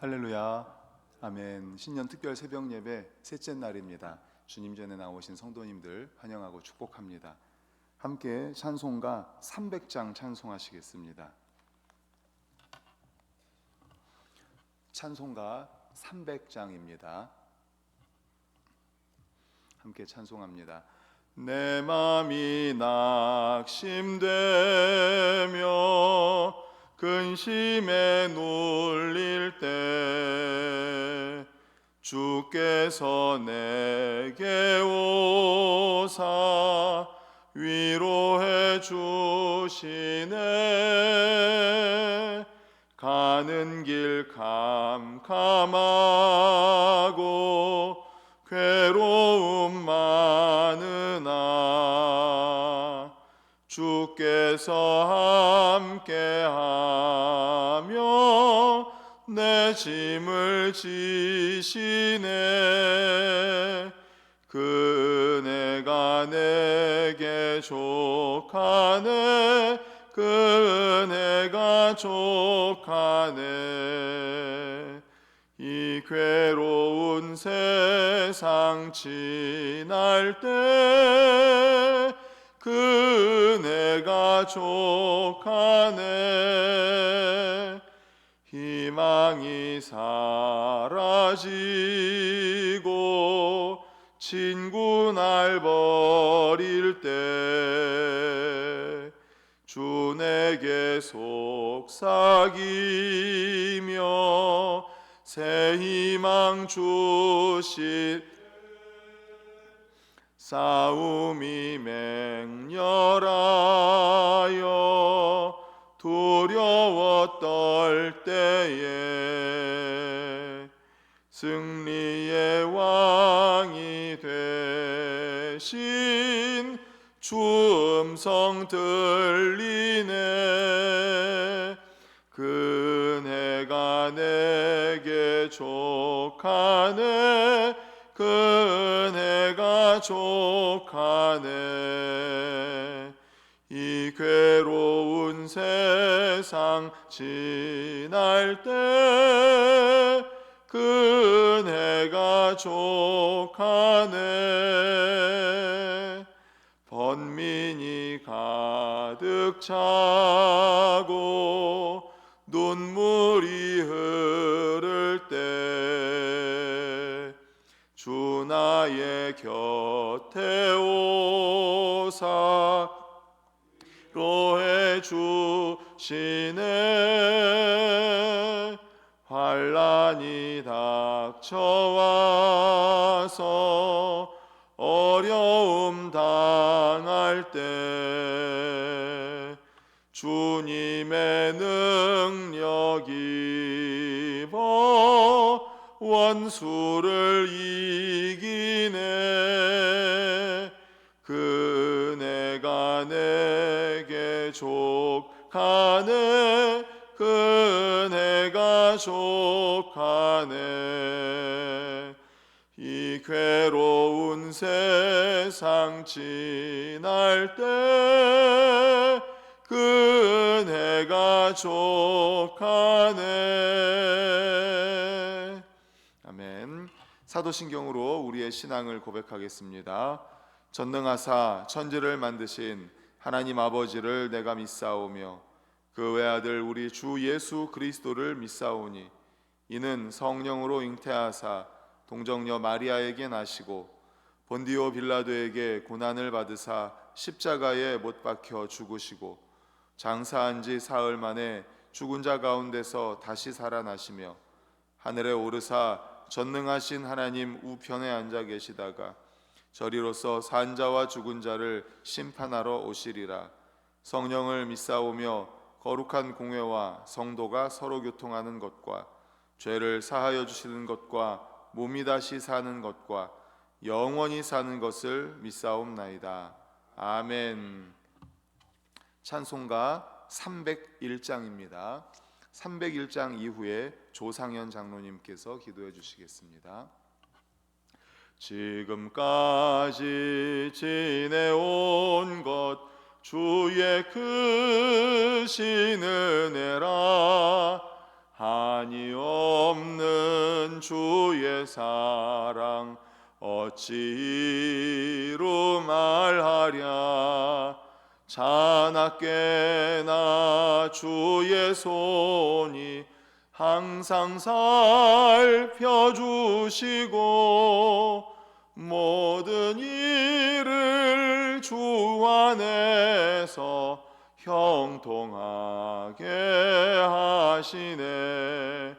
할렐루야, 아멘. 신년 특별 새벽 예배 셋째 날입니다. 주님 전에 나오신 성도님들 환영하고 축복합니다. 함께 찬송가 300장 찬송하시겠습니다. 찬송가 300장입니다. 함께 찬송합니다. 내 맘이 낙심되며 근심에 눌릴 때 주께서 내게 오사 위로해 주시네. 가는 길 캄캄하고 괴로움 많으나 주께서 함께하며 내 짐을 지시네. 그 은혜가 내게 족하네. 그 은혜가 족하네. 이 괴로운 세상 지날 때 그 은혜가 족하네. 희망이 사라지고 친구 날 버릴 때 주 내게 속삭이며 새 희망 주신 싸움이 맹렬하여 두려워 떨 때에 승리의 왕이 되신 주 음성 들리네. 그 은혜가 내게 족하네. 그 은혜가 족하네. 이 괴로운 세상 지날 때 그 은혜가 족하네. 번민이 가득 차고 눈물이 흐를 때 주 나의 곁에 오사 위로해 주시네. 환난이 닥쳐와서 어려움 당할 때 주님의 능력 입어 원수를 이기네. 그 은혜가 내게 족하네. 그 은혜가 족하네. 이 괴로운 세상 지날 때 그 은혜가 족하네. 아멘. 사도신경으로 우리의 신앙을 고백하겠습니다. 전능하사 천지를 만드신 하나님 아버지를 내가 믿사오며 그 외아들 우리 주 예수 그리스도를 믿사오니 이는 성령으로 잉태하사 동정녀 마리아에게 나시고 본디오 빌라도에게 고난을 받으사 십자가에 못 박혀 죽으시고 장사한 지 사흘 만에 죽은 자 가운데서 다시 살아나시며 하늘에 오르사 전능하신 하나님 우편에 앉아 계시다가 저리로서 산 자와 죽은 자를 심판하러 오시리라. 성령을 믿사오며 거룩한 공회와 성도가 서로 교통하는 것과 죄를 사하여 주시는 것과 몸이 다시 사는 것과 영원히 사는 것을 믿사옵나이다. 아멘. 찬송가 301장입니다. 301장 이후에 조상현 장로님께서 기도해 주시겠습니다. 지금까지 지내온 것 주의 크신 은혜라. 한이 없는 주의 사랑 어찌 이루 말하랴. 자나깨나 주의 손이 항상 살펴주시고 모든 일을 주 안에서 형통하게 하시네.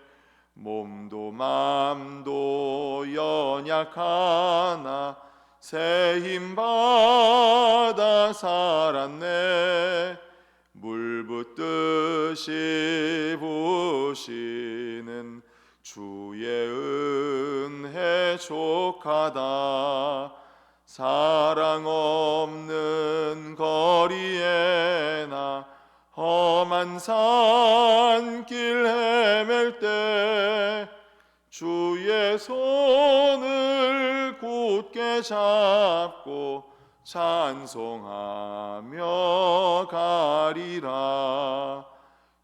몸도 맘도 연약하나 새 힘 받아 살았네. 물 붓듯이 부시는 주의 은혜 족하다. 사랑 없는 거리에나 험한 산길 헤맬 때 주의 손을 굳게 잡고 찬송하며 가리라.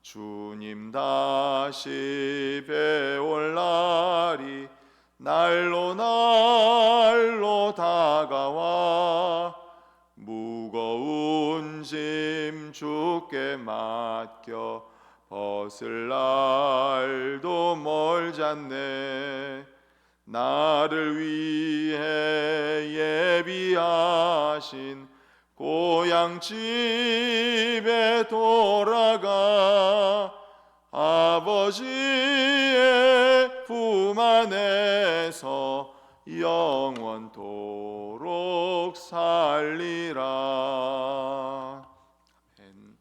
주님 다시 배올 날이 날로 날로 다가와 무거운 짐 주께 맡겨 벗을 날도 멀잖네. 나를 위해 예비하신 고향 집에 돌아가 아버지의 품 안에서 영원토록 살리라. 아멘.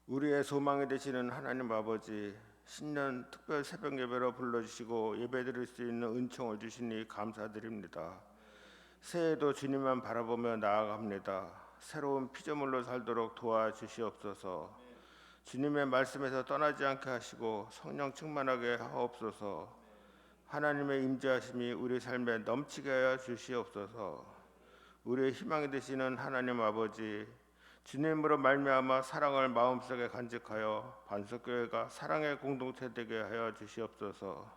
우리의 소망이 되시는 하나님 아버지, 신년 특별 새벽 예배로 불러주시고 예배드릴 수 있는 은총을 주시니 감사드립니다. 새해도 주님만 바라보며 나아갑니다. 새로운 피조물로 살도록 도와주시옵소서. 주님의 말씀에서 떠나지 않게 하시고 성령 충만하게 하옵소서. 하나님의 임재하심이 우리 삶에 넘치게 하여 주시옵소서. 우리의 희망이 되시는 하나님 아버지, 주님으로 말미암아 사랑을 마음속에 간직하여 반석교회가 사랑의 공동체 되게 하여 주시옵소서.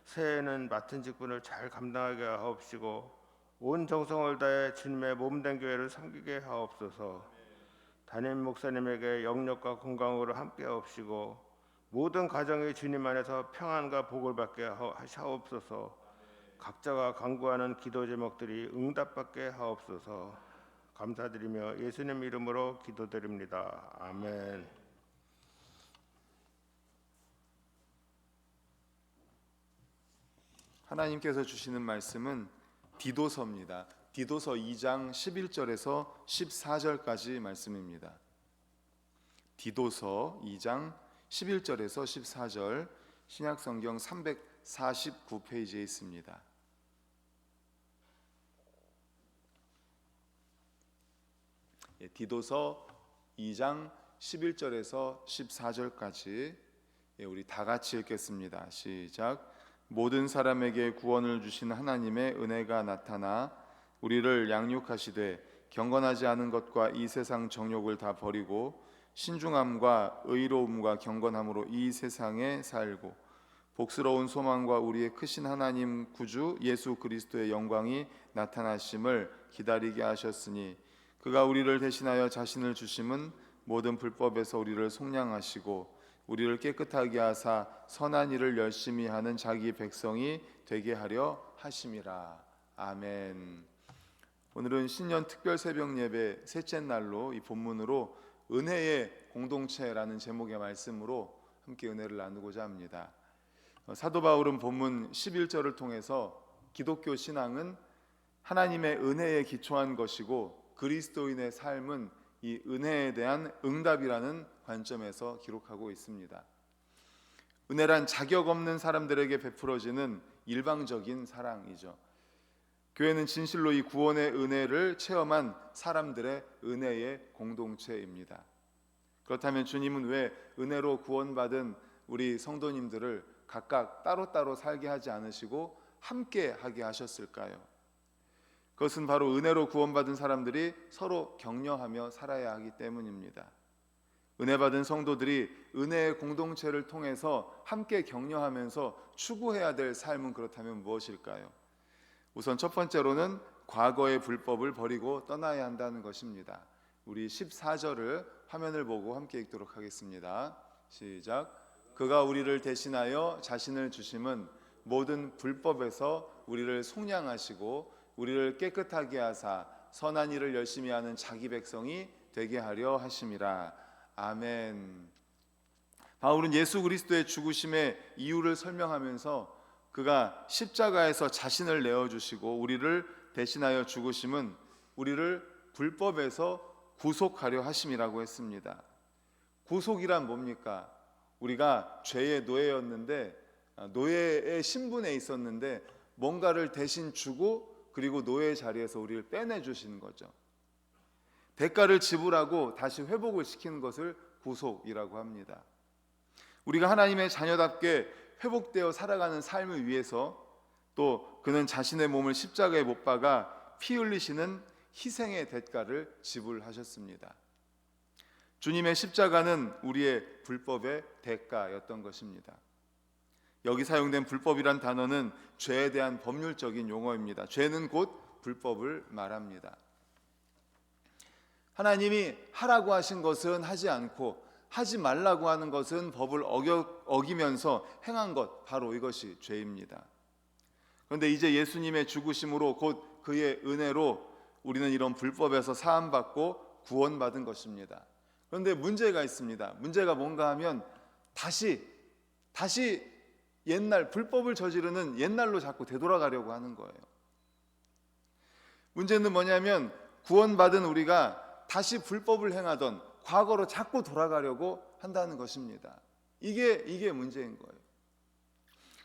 새해에는 맡은 직분을 잘 감당하게 하옵시고 온 정성을 다해 주님의 몸된 교회를 섬기게 하옵소서. 담임 목사님에게 영력과 건강으로 함께 하옵시고 모든 가정이 주님 안에서 평안과 복을 받게 하옵소서. 각자가 간구하는 기도 제목들이 응답받게 하옵소서. 감사드리며 예수님 이름으로 기도드립니다. 아멘. 하나님께서 주시는 말씀은 디도서입니다. 디도서 2장 11절에서 14절까지 말씀입니다. 디도서 2장 11절에서 14절 신약성경 349페이지에 있습니다. 디도서 2장 11절에서 14절까지 우리 다 같이 읽겠습니다. 시작. 모든 사람에게 구원을 주신 하나님의 은혜가 나타나 우리를 양육하시되 경건하지 않은 것과 이 세상 정욕을 다 버리고 신중함과 의로움과 경건함으로 이 세상에 살고 복스러운 소망과 우리의 크신 하나님 구주 예수 그리스도의 영광이 나타나심을 기다리게 하셨으니 그가 우리를 대신하여 자신을 주심은 모든 불법에서 우리를 속량하시고 우리를 깨끗하게 하사 선한 일을 열심히 하는 자기 백성이 되게 하려 하심이라. 아멘. 오늘은 신년 특별 새벽 예배 셋째 날로 이 본문으로 은혜의 공동체라는 제목의 말씀으로 함께 은혜를 나누고자 합니다. 사도 바울은 본문 11절을 통해서 기독교 신앙은 하나님의 은혜에 기초한 것이고 그리스도인의 삶은 이 은혜에 대한 응답이라는 관점에서 기록하고 있습니다. 은혜란 자격 없는 사람들에게 베풀어지는 일방적인 사랑이죠. 교회는 진실로 이 구원의 은혜를 체험한 사람들의 은혜의 공동체입니다. 그렇다면 주님은 왜 은혜로 구원받은 우리 성도님들을 각각 따로따로 살게 하지 않으시고 함께 하게 하셨을까요? 그것은 바로 은혜로 구원받은 사람들이 서로 격려하며 살아야 하기 때문입니다. 은혜 받은 성도들이 은혜의 공동체를 통해서 함께 격려하면서 추구해야 될 삶은 그렇다면 무엇일까요? 우선 첫 번째로는 과거의 불법을 버리고 떠나야 한다는 것입니다. 우리 14절을 화면을 보고 함께 읽도록 하겠습니다. 시작. 그가 우리를 대신하여 자신을 주심은 모든 불법에서 우리를 속량하시고 우리를 깨끗하게 하사 선한 일을 열심히 하는 자기 백성이 되게 하려 하심이라. 아멘. 바울은 예수 그리스도의 죽으심의 이유를 설명하면서 그가 십자가에서 자신을 내어주시고 우리를 대신하여 죽으심은 우리를 불법에서 구속하려 하심이라고 했습니다. 구속이란 뭡니까? 우리가 죄의 노예였는데, 노예의 신분에 있었는데 뭔가를 대신 주고 그리고 노예의 자리에서 우리를 빼내주시는 거죠. 대가를 지불하고 다시 회복을 시키는 것을 구속이라고 합니다. 우리가 하나님의 자녀답게 회복되어 살아가는 삶을 위해서 또 그는 자신의 몸을 십자가에 못 박아 피 흘리시는 희생의 대가를 지불하셨습니다. 주님의 십자가는 우리의 불법의 대가였던 것입니다. 여기 사용된 불법이란 단어는 죄에 대한 법률적인 용어입니다. 죄는 곧 불법을 말합니다. 하나님이 하라고 하신 것은 하지 않고 하지 말라고 하는 것은 법을 어기면서 행한 것, 바로 이것이 죄입니다. 그런데 이제 예수님의 죽으심으로 곧 그의 은혜로 우리는 이런 불법에서 사함받고 구원받은 것입니다. 그런데 문제가 있습니다. 문제가 뭔가 하면 다시 옛날 불법을 저지르는 옛날로 자꾸 되돌아가려고 하는 거예요. 문제는 뭐냐면 구원받은 우리가 다시 불법을 행하던 과거로 자꾸 돌아가려고 한다는 것입니다. 이게 문제인 거예요.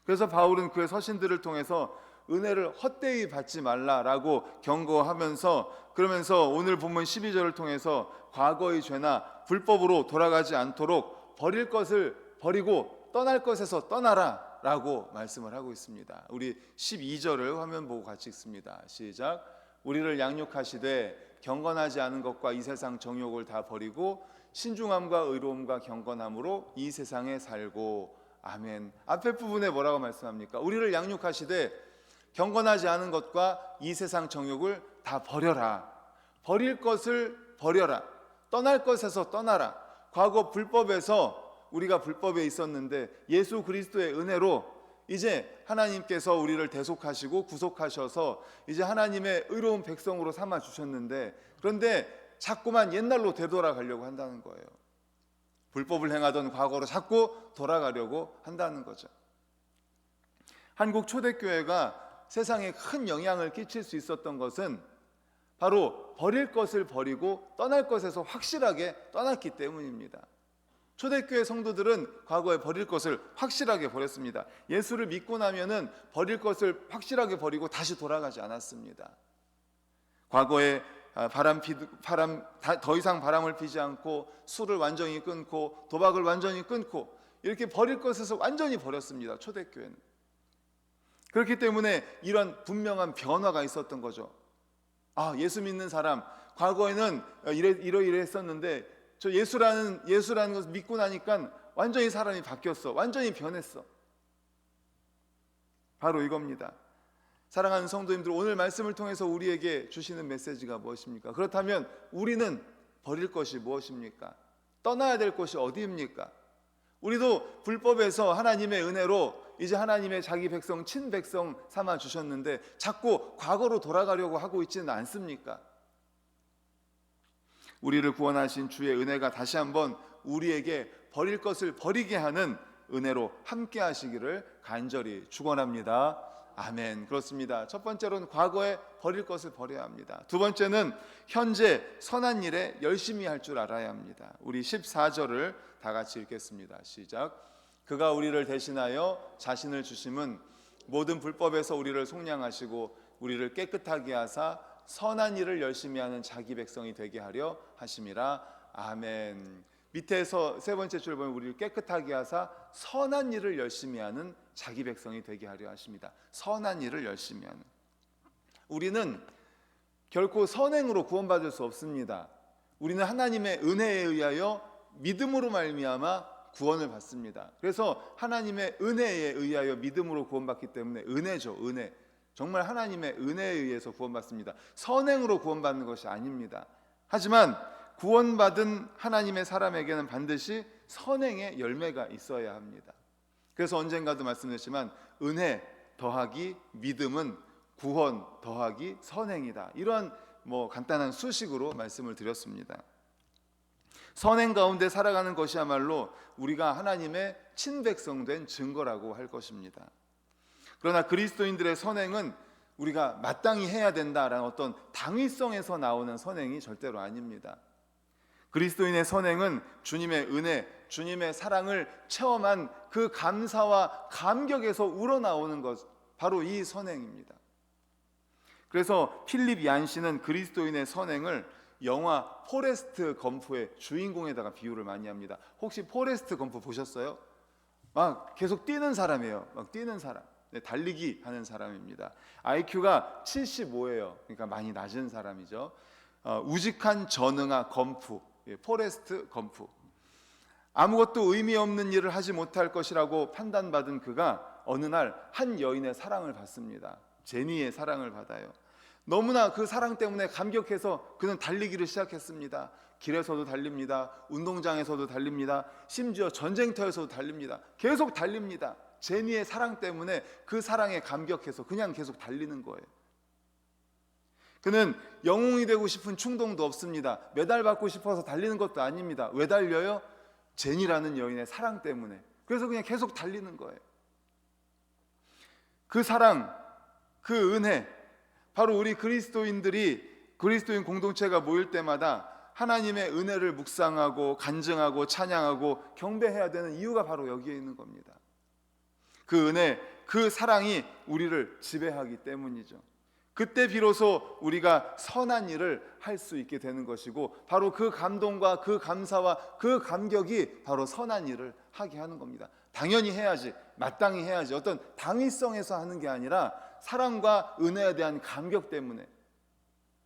그래서 바울은 그의 서신들을 통해서 은혜를 헛되이 받지 말라라고 경고하면서, 그러면서 오늘 본문 12절을 통해서 과거의 죄나 불법으로 돌아가지 않도록 버릴 것을 버리고 떠날 것에서 떠나라 라고 말씀을 하고 있습니다. 우리 12절을 화면 보고 같이 읽습니다. 시작. 우리를 양육하시되 경건하지 않은 것과 이 세상 정욕을 다 버리고 신중함과 의로움과 경건함으로 이 세상에 살고. 아멘. 앞에 부분에 뭐라고 말씀합니까? 우리를 양육하시되 경건하지 않은 것과 이 세상 정욕을 다 버려라. 버릴 것을 버려라. 떠날 것에서 떠나라. 과거 불법에서 우리가 불법에 있었는데 예수 그리스도의 은혜로 이제 하나님께서 우리를 대속하시고 구속하셔서 이제 하나님의 의로운 백성으로 삼아 주셨는데, 그런데 자꾸만 옛날로 되돌아가려고 한다는 거예요. 불법을 행하던 과거로 자꾸 돌아가려고 한다는 거죠. 한국 초대교회가 세상에 큰 영향을 끼칠 수 있었던 것은 바로 버릴 것을 버리고 떠날 것에서 확실하게 떠났기 때문입니다. 초대교회 성도들은 과거에 버릴 것을 확실하게 버렸습니다. 예수를 믿고 나면은 버릴 것을 확실하게 버리고 다시 돌아가지 않았습니다. 과거에 더 이상 바람을 피지 않고 술을 완전히 끊고 도박을 완전히 끊고 이렇게 버릴 것에서 완전히 버렸습니다. 초대교회는. 그렇기 때문에 이런 분명한 변화가 있었던 거죠. 아, 예수 믿는 사람, 과거에는 이러이러했었는데 저 예수라는 것을 믿고 나니까 완전히 사람이 바뀌었어. 완전히 변했어. 바로 이겁니다. 사랑하는 성도님들, 오늘 말씀을 통해서 우리에게 주시는 메시지가 무엇입니까? 그렇다면 우리는 버릴 것이 무엇입니까? 떠나야 될 곳이 어디입니까? 우리도 불법에서 하나님의 은혜로 이제 하나님의 자기 백성, 친백성 삼아 주셨는데 자꾸 과거로 돌아가려고 하고 있지는 않습니까? 우리를 구원하신 주의 은혜가 다시 한번 우리에게 버릴 것을 버리게 하는 은혜로 함께 하시기를 간절히 축원합니다. 아멘. 그렇습니다. 첫 번째로는 과거에 버릴 것을 버려야 합니다. 두 번째는 현재 선한 일에 열심히 할 줄 알아야 합니다. 우리 14절을 다 같이 읽겠습니다. 시작. 그가 우리를 대신하여 자신을 주심은 모든 불법에서 우리를 속량하시고 우리를 깨끗하게 하사 선한 일을 열심히 하는 자기 백성이 되게 하려 하심이라. 아멘. 밑에서 세 번째 줄 보면 우리를 깨끗하게 하사 선한 일을 열심히 하는 자기 백성이 되게 하려 하십니다. 선한 일을 열심히 하는. 우리는 결코 선행으로 구원받을 수 없습니다. 우리는 하나님의 은혜에 의하여 믿음으로 말미암아 구원을 받습니다. 그래서 하나님의 은혜에 의하여 믿음으로 구원받기 때문에 은혜죠, 은혜. 정말 하나님의 은혜에 의해서 구원받습니다. 선행으로 구원받는 것이 아닙니다. 하지만 구원받은 하나님의 사람에게는 반드시 선행의 열매가 있어야 합니다. 그래서 언젠가도 말씀드렸지만 은혜 더하기 믿음은 구원 더하기 선행이다. 이런 간단한 수식으로 말씀을 드렸습니다. 선행 가운데 살아가는 것이야말로 우리가 하나님의 친백성된 증거라고 할 것입니다. 그러나 그리스도인들의 선행은 우리가 마땅히 해야 된다라는 어떤 당위성에서 나오는 선행이 절대로 아닙니다. 그리스도인의 선행은 주님의 은혜, 주님의 사랑을 체험한 그 감사와 감격에서 우러나오는 것, 바로 이 선행입니다. 그래서 필립 얀시는 그리스도인의 선행을 영화 포레스트 검프의 주인공에다가 비유를 많이 합니다. 혹시 포레스트 검프 보셨어요? 막 계속 뛰는 사람이에요. 막 뛰는 사람. 달리기 하는 사람입니다. IQ가 75예요. 그러니까 많이 낮은 사람이죠. 우직한 전응아 검프, 포레스트 검프. 아무것도 의미 없는 일을 하지 못할 것이라고 판단받은 그가 어느 날 한 여인의 사랑을 받습니다. 제니의 사랑을 받아요. 너무나 그 사랑 때문에 감격해서 그는 달리기를 시작했습니다. 길에서도 달립니다. 운동장에서도 달립니다. 심지어 전쟁터에서도 달립니다. 계속 달립니다. 제니의 사랑 때문에 그 사랑에 감격해서 그냥 계속 달리는 거예요. 그는 영웅이 되고 싶은 충동도 없습니다. 메달받고 싶어서 달리는 것도 아닙니다. 왜 달려요? 제니라는 여인의 사랑 때문에. 그래서 그냥 계속 달리는 거예요. 그 사랑, 그 은혜, 바로 우리 그리스도인들이, 그리스도인 공동체가 모일 때마다 하나님의 은혜를 묵상하고 간증하고 찬양하고 경배해야 되는 이유가 바로 여기에 있는 겁니다. 그 은혜, 그 사랑이 우리를 지배하기 때문이죠. 그때 비로소 우리가 선한 일을 할 수 있게 되는 것이고, 바로 그 감동과 그 감사와 그 감격이 바로 선한 일을 하게 하는 겁니다. 당연히 해야지, 마땅히 해야지, 어떤 당위성에서 하는 게 아니라 사랑과 은혜에 대한 감격 때문에,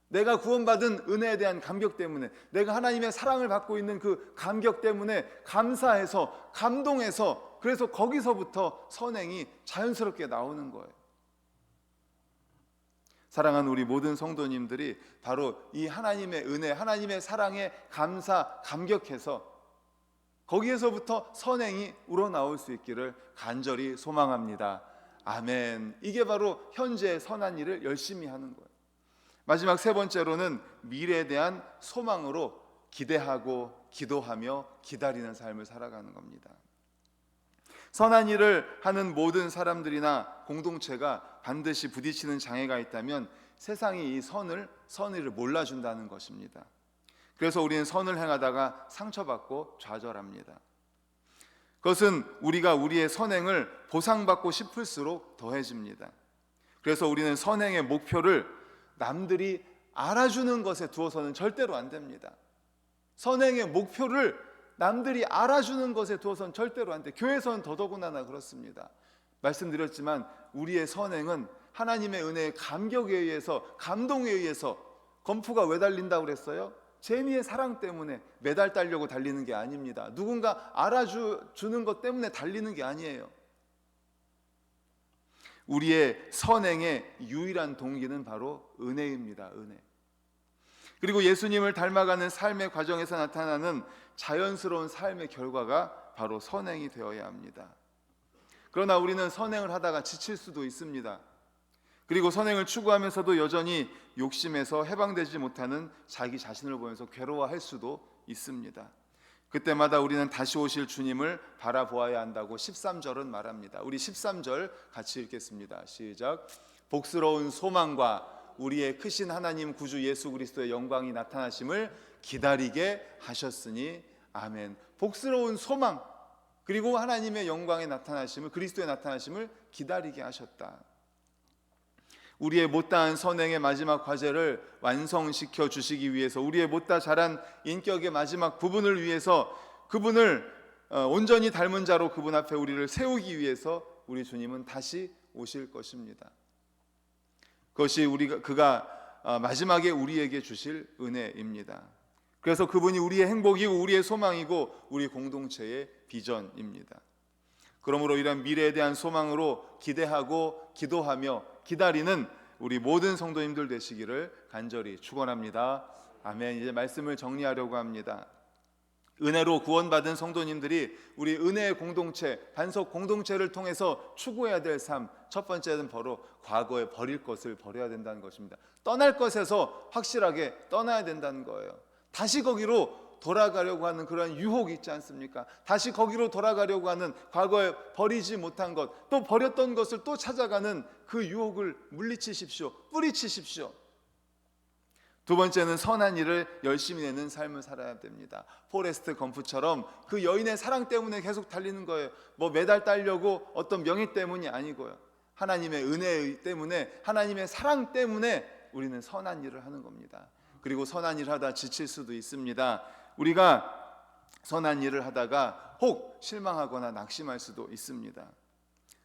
내가 구원받은 은혜에 대한 감격 때문에, 내가 하나님의 사랑을 받고 있는 그 감격 때문에 감사해서, 감동해서, 그래서 거기서부터 선행이 자연스럽게 나오는 거예요. 사랑하는 우리 모든 성도님들이 바로 이 하나님의 은혜, 하나님의 사랑에 감사, 감격해서 거기에서부터 선행이 우러나올 수 있기를 간절히 소망합니다. 아멘. 이게 바로 현재의 선한 일을 열심히 하는 거예요. 마지막 세 번째로는 미래에 대한 소망으로 기대하고 기도하며 기다리는 삶을 살아가는 겁니다. 선한 일을 하는 모든 사람들이나 공동체가 반드시 부딪히는 장애가 있다면 세상이 이 선의를 몰라준다는 것입니다. 그래서 우리는 선을 행하다가 상처받고 좌절합니다. 그것은 우리가 우리의 선행을 보상받고 싶을수록 더해집니다. 그래서 우리는 선행의 목표를 남들이 알아주는 것에 두어서는 절대로 안 됩니다. 선행의 목표를 남들이 알아주는 것에 두어서는 절대로 안 돼. 교회에서는 더더군다나 그렇습니다. 말씀드렸지만 우리의 선행은 하나님의 은혜의 감격에 의해서, 감동에 의해서. 검프가 왜 달린다고 그랬어요? 제니의 사랑 때문에 메달 따려고 달리는 게 아닙니다. 누군가 알아주는 것 때문에 달리는 게 아니에요. 우리의 선행의 유일한 동기는 바로 은혜입니다. 은혜. 그리고 예수님을 닮아가는 삶의 과정에서 나타나는 자연스러운 삶의 결과가 바로 선행이 되어야 합니다. 그러나 우리는 선행을 하다가 지칠 수도 있습니다. 그리고 선행을 추구하면서도 여전히 욕심에서 해방되지 못하는 자기 자신을 보면서 괴로워할 수도 있습니다. 그때마다 우리는 다시 오실 주님을 바라보아야 한다고 13절은 말합니다. 우리 13절 같이 읽겠습니다. 시작. 복스러운 소망과 우리의 크신 하나님 구주 예수 그리스도의 영광이 나타나심을 기다리게 하셨으니 아멘. 복스러운 소망, 그리고 하나님의 영광의 나타나심을, 그리스도의 나타나심을 기다리게 하셨다. 우리의 못다한 선행의 마지막 과제를 완성시켜 주시기 위해서, 우리의 못다 자란 인격의 마지막 부분을 위해서, 그분을 온전히 닮은 자로 그분 앞에 우리를 세우기 위해서 우리 주님은 다시 오실 것입니다. 그것이 그가 마지막에 우리에게 주실 은혜입니다. 그래서 그분이 우리의 행복이고 우리의 소망이고 우리 공동체의 비전입니다. 그러므로 이런 미래에 대한 소망으로 기대하고 기도하며 기다리는 우리 모든 성도님들 되시기를 간절히 축원합니다. 아멘. 이제 말씀을 정리하려고 합니다. 은혜로 구원받은 성도님들이 우리 은혜의 공동체, 반석 공동체를 통해서 추구해야 될 삶, 첫 번째는 바로 과거에 버릴 것을 버려야 된다는 것입니다. 떠날 것에서 확실하게 떠나야 된다는 거예요. 다시 거기로 돌아가려고 하는 그런 유혹이 있지 않습니까? 다시 거기로 돌아가려고 하는 과거에 버리지 못한 것, 또 버렸던 것을 또 찾아가는 그 유혹을 물리치십시오. 뿌리치십시오. 두 번째는 선한 일을 열심히 내는 삶을 살아야 됩니다. 포레스트 검프처럼 그 여인의 사랑 때문에 계속 달리는 거예요. 뭐 메달 따려고 어떤 명예 때문이 아니고요. 하나님의 은혜 때문에, 하나님의 사랑 때문에 우리는 선한 일을 하는 겁니다. 그리고 선한 일을 하다 지칠 수도 있습니다. 우리가 선한 일을 하다가 혹 실망하거나 낙심할 수도 있습니다.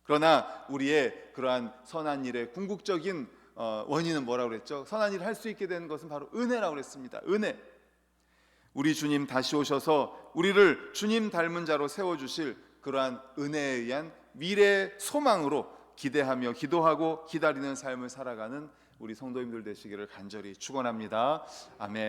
그러나 우리의 그러한 선한 일의 궁극적인 원인은 뭐라고 그랬죠? 선한 일을 할 수 있게 되는 것은 바로 은혜라고 그랬습니다. 은혜. 우리 주님 다시 오셔서 우리를 주님 닮은 자로 세워주실 그러한 은혜에 의한 미래의 소망으로 기대하며 기도하고 기다리는 삶을 살아가는 우리 성도님들 되시기를 간절히 축원합니다. 아멘.